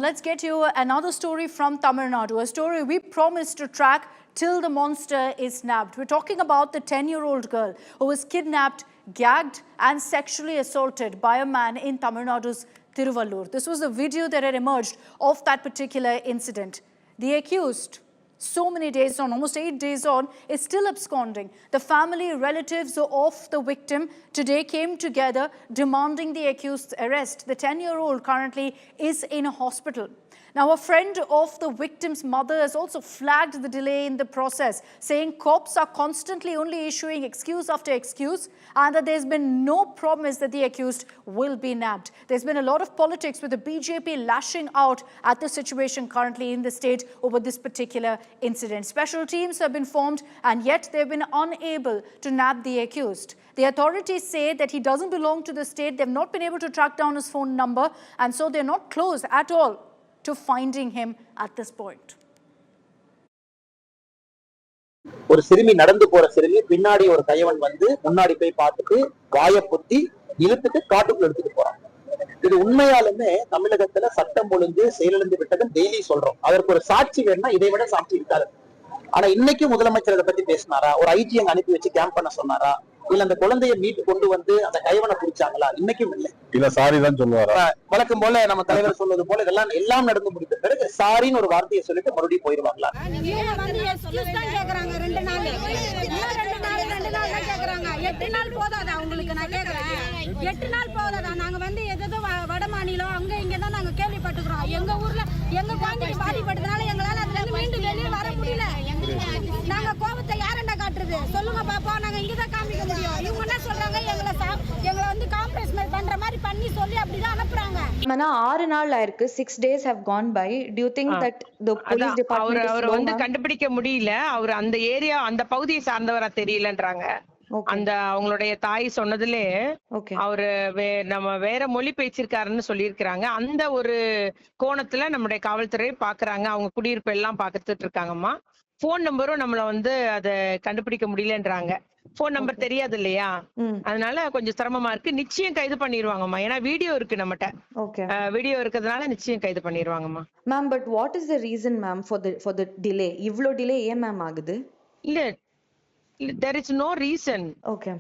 Let's get you another story from Tamil Nadu, a story we promised to track till the monster is nabbed. We're talking about the 10-year-old girl who was kidnapped, gagged and sexually assaulted by a man in Tamil Nadu's Tiruvallur. This was the video that had emerged of that particular incident. The accused, so many days on, almost 8 days on, is still absconding. The family, relatives of the victim today came together demanding the accused's arrest. The 10-year-old currently is in a hospital. Now, a friend of the victim's mother has also flagged the delay in the process, saying cops are constantly only issuing excuse after excuse and that there's been no promise that the accused will be nabbed. There's been a lot of politics with the BJP lashing out at the situation currently in the state over this particular incident. Special teams have been formed and yet they've been unable to nab the accused. The authorities say that he doesn't belong to the state. They've not been able to track down his phone number and so they're not close at all to finding him at this point. ஒரு சிறுமி நடந்து போற சிறுமி பின்னாடி ஒரு கையவன் வந்து முன்னாடி போய் பார்த்துட்டு வாயை பொத்தி இழுத்துட்டு காட்டுக்குள்ள எடுத்துட்டு போறான். இது உண்மையாலுமே தமிழகத்துல சட்டம் ஒழுங்கு செயலிழந்து விட்டதுன்னு டெய்லி சொல்றோம். அதற்கு ஒரு சாட்சி வேணும்னா இதை விட சாட்சி இருக்காது. ஆனா இன்னைக்கு முதலமைச்சர் அதை பத்தி பேசினாரா? ஒரு ஐஜி அங்க அனுப்பி வச்சு கேம்ப் பண்ண சொன்னாரா? இல்ல அந்த குழந்தைய மீட்டு கொண்டு வந்து அந்த கைவனை பிடிச்சாங்களா? இன்னைக்கும் இல்லை. இல்ல சாரி தான் சொல்லுவாரா? வழக்கம் போல நம்ம தலைவர் சொல்வது போல இதெல்லாம் எல்லாம் நடந்து முடிந்த பிறகு சாரின்னு ஒரு வார்த்தையை சொல்லிட்டு மறுபடியும் போயிருவாங்களா? எட்டு நாள் போதாதா உங்களுக்கு? நான் கேக்குறேன், 8 நாள் போதாதா? நாங்க வந்து ஏதோ வட மாநிலம் அங்க இங்கதான் நாங்க கேள்விப்பட்டுக்கிறோம். எங்க ஊர்ல எங்க குழந்தைக்கு பாதிப்பட்டதுனால எங்களால அதுல இருந்து மீண்டும் வெளியே வர முடியல. நாங்க கோபத்தை யாரண்டா காட்டுறது? சொல்லுங்க பாப்பா, நாங்க இங்கதான் காமிக்க முடியும். இவங்க என்ன சொல்றாங்க, எங்களை வந்து காம்ப்ரமைஸ் பண்ற மாதிரி பண்ணி சொல்லி அப்படிதான் அனுப்புறாங்க. ஆனா 6 நாள் ஆயிருக்கு. 6 days have gone by. Do you think that the police department அவர் வந்து கண்டுபிடிக்க முடியல? அவர் அந்த ஏரியா அந்த பகுதியை சார்ந்தவரா தெரியலன்றாங்க. அந்த அவங்களுடைய தாய் சொன்னதுலே அவரு நம்ம வேற மொழி பேசிருக்காருன்னு சொல்லியிருக்கிறாங்க. அந்த ஒரு கோணத்துல நம்முடைய காவல்துறை பாக்குறாங்க. அவங்க குடியிருப்பு எல்லாம் பாத்துட்டு இருக்காங்கம்மா. போன் நம்பரும் நம்மள வந்து அதை கண்டுபிடிக்க முடியலன்றாங்க. போன் நம்பர் தெரியாது இல்லையா, அதனால கொஞ்சம் சிரமமா இருக்கு. நிச்சயம் கைது பண்ணிடுவாங்கம்மா. ஏன்னா வீடியோ இருக்கு நம்மகிட்ட. வீடியோ இருக்கிறதுனால நிச்சயம் கைது பண்ணிடுவாங்கம்மா. Ma'am, but what is the reason ma'am for the delay? இவ்ளோ டிலே ஏன் மேம் ஆகுது? இல்ல, there is no reason. Okay.